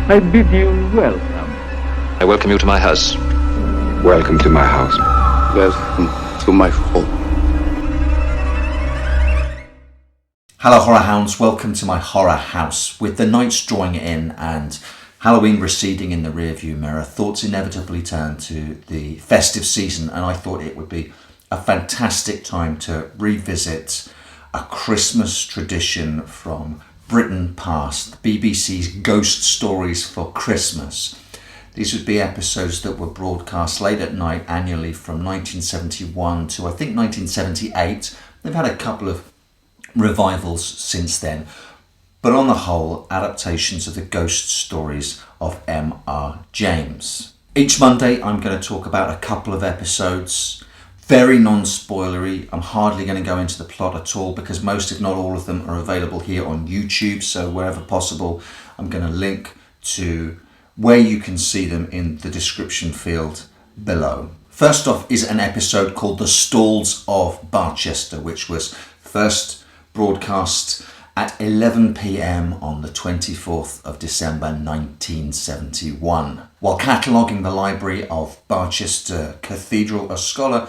I bid you welcome. I welcome you to my house. Welcome to my house. Welcome to my home. Hello horror hounds, welcome to my horror house. With the nights drawing in and Halloween receding in the rearview mirror, thoughts inevitably turn to the festive season, and I thought it would be a fantastic time to revisit a Christmas tradition from Britain past, BBC's Ghost Stories for Christmas. These would be episodes that were broadcast late at night annually from 1971 to I think 1978. They've had a couple of revivals since then, but on the whole, adaptations of the ghost stories of M.R. James. Each Monday I'm going to talk about a couple of episodes. Very non-spoilery. I'm hardly going to go into the plot at all because most, if not all of them, are available here on YouTube. So wherever possible, I'm going to link to where you can see them in the description field below. First off is an episode called The Stalls of Barchester, which was first broadcast at 11 p.m. on the 24th of December 1971. While cataloguing the library of Barchester Cathedral, a scholar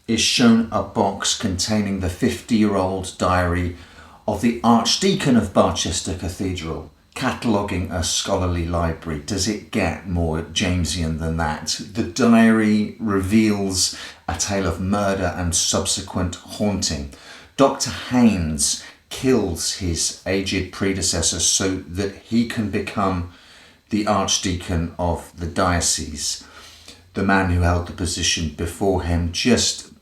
is shown a box containing the 50-year-old diary of the Archdeacon of Barchester Cathedral. Cataloguing a scholarly library. Does it get more Jamesian than that? The diary reveals a tale of murder and subsequent haunting. Dr. Haynes kills his aged predecessor so that he can become the Archdeacon of the diocese. The man who held the position before him just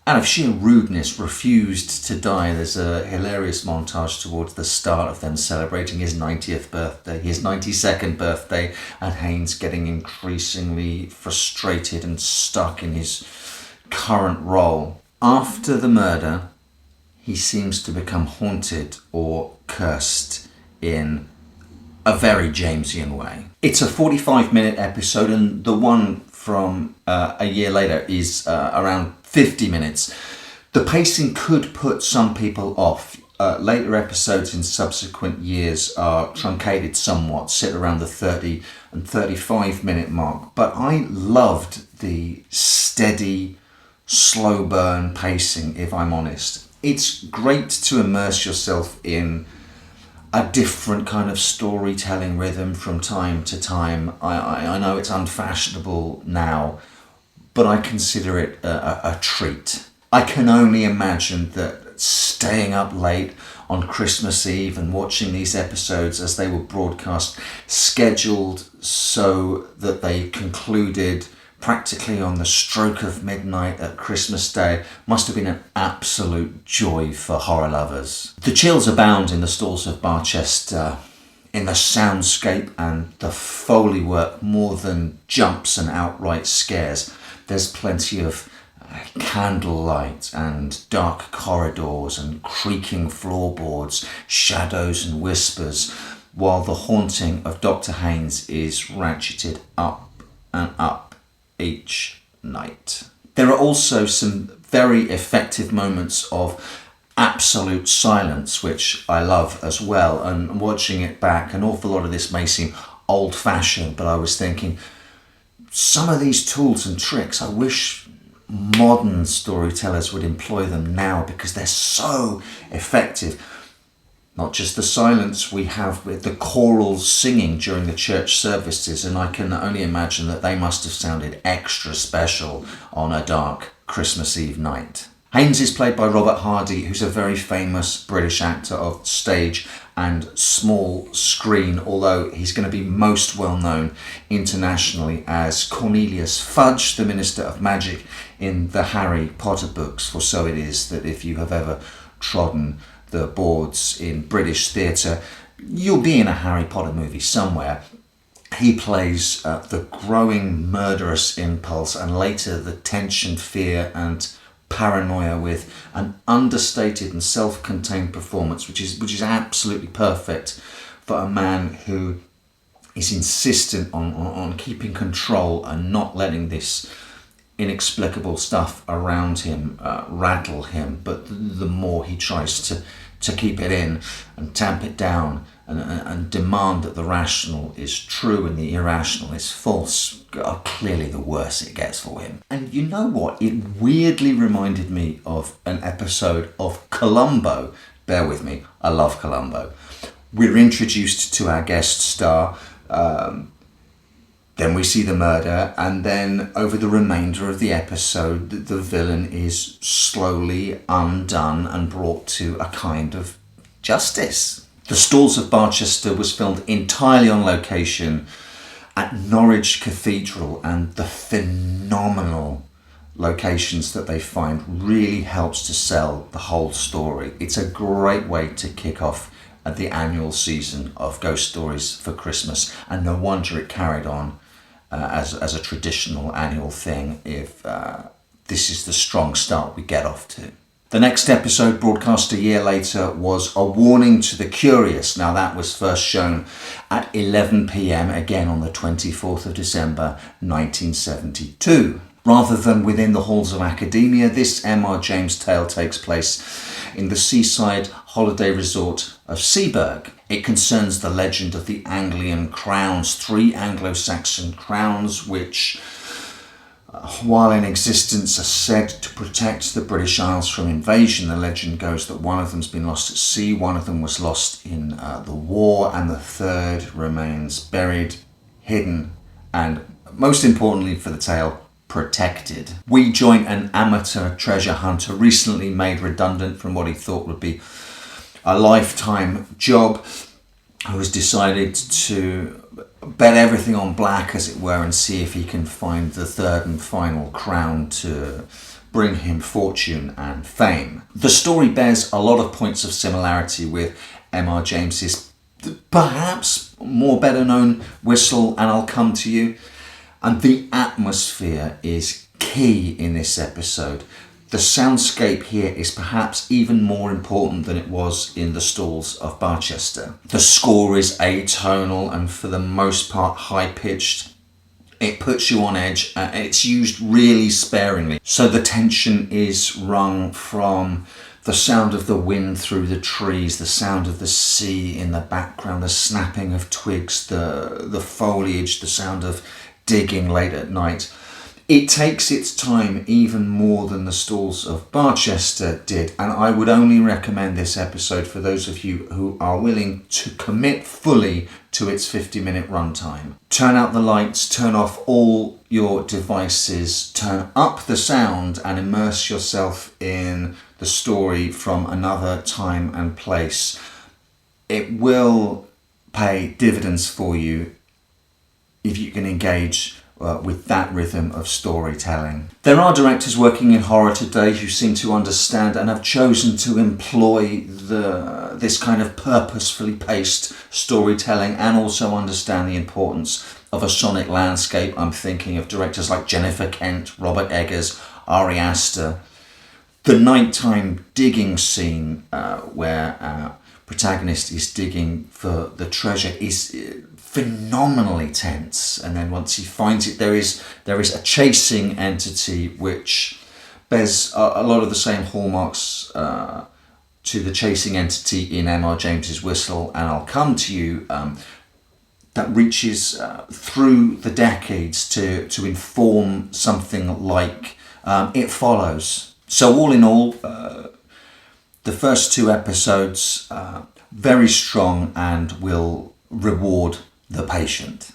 out of sheer rudeness refused to die. There's a hilarious montage towards the start of them celebrating his 90th birthday, his 92nd birthday, and Haynes getting increasingly frustrated and stuck in his current role. After the murder, he seems to become haunted or cursed in a very Jamesian way. It's a 45-minute episode, and the one from a year later is around 50 minutes. The pacing could put some people off. Later episodes in subsequent years are truncated somewhat, sit around the 30 and 35 minute mark, but I loved the steady, slow burn pacing, if I'm honest. It's great to immerse yourself in a different kind of storytelling rhythm from time to time. I know it's unfashionable now, but I consider it a treat. I can only imagine that staying up late on Christmas Eve and watching these episodes as they were broadcast, scheduled so that they concluded practically on the stroke of midnight at Christmas Day, must have been an absolute joy for horror lovers. The chills abound in the Stalls of Barchester, in the soundscape and the Foley work more than jumps and outright scares. There's plenty of candlelight and dark corridors and creaking floorboards, shadows and whispers, while the haunting of Dr. Haynes is ratcheted up and up each night. There are also some very effective moments of absolute silence, which I love as well, and watching it back, an awful lot of this may seem old-fashioned, but I was thinking some of these tools and tricks, I wish modern storytellers would employ them now because they're so effective. Not just the silence we have with the choral singing during the church services, and I can only imagine that they must have sounded extra special on a dark Christmas Eve night. Haynes is played by Robert Hardy, who's a very famous British actor of stage and small screen, although he's going to be most well known internationally as Cornelius Fudge, the Minister of Magic in the Harry Potter books, for so it is that if you have ever trodden the boards in British theatre, you'll be in a Harry Potter movie somewhere. He plays the growing murderous impulse and later the tension, fear and paranoia with an understated and self-contained performance, which is absolutely perfect for a man who is insistent on keeping control and not letting this inexplicable stuff around him rattle him. But the more he tries to keep it in and tamp it down and demand that the rational is true and the irrational is false are clearly the worse it gets for him. And you know what? It weirdly reminded me of an episode of Columbo. Bear with me, I love Columbo. We're introduced to our guest star, then we see the murder, and then over the remainder of the episode, the villain is slowly undone and brought to a kind of justice. The Stalls of Barchester was filmed entirely on location at Norwich Cathedral, and the phenomenal locations that they find really helps to sell the whole story. It's a great way to kick off at the annual season of Ghost Stories for Christmas, and no wonder it carried on as a traditional annual thing if this is the strong start we get off to. The next episode, broadcast a year later, was A Warning to the Curious. Now that was first shown at 11 p.m, again on the 24th of December 1972. Rather than within the halls of academia, this M.R. James tale takes place in the seaside holiday resort of Seaburg. It concerns the legend of the Anglian crowns, 3 Anglo-Saxon crowns which, while in existence, are said to protect the British Isles from invasion. The legend goes that one of them's been lost at sea, one of them was lost in the war, and the third remains buried, hidden, and most importantly for the tale, protected. We join an amateur treasure hunter recently made redundant from what he thought would be a lifetime job, who has decided to bet everything on black, as it were, and see if he can find the third and final crown to bring him fortune and fame. The story bears a lot of points of similarity with M.R. James's perhaps more better known Whistle and I'll Come to You, and the atmosphere is key in this episode. The soundscape here is perhaps even more important than it was in the Stalls of Barchester. The score is atonal and for the most part high-pitched. It puts you on edge and it's used really sparingly. So the tension is wrung from the sound of the wind through the trees, the sound of the sea in the background, the snapping of twigs, the foliage, the sound of digging late at night. It takes its time even more than the Stalls of Barchester did, and I would only recommend this episode for those of you who are willing to commit fully to its 50-minute runtime. Turn out the lights, turn off all your devices, turn up the sound and immerse yourself in the story from another time and place. It will pay dividends for you if you can engage with that rhythm of storytelling. There are directors working in horror today who seem to understand and have chosen to employ this kind of purposefully paced storytelling and also understand the importance of a sonic landscape. I'm thinking of directors like Jennifer Kent, Robert Eggers, Ari Aster. The nighttime digging scene where our protagonist is digging for the treasure is phenomenally tense, and then once he finds it, there is a chasing entity which bears a lot of the same hallmarks to the chasing entity in M.R. James's Whistle and I'll Come to You, that reaches through the decades to inform something like It Follows. So all in all, the first 2 episodes very strong and will reward the patient.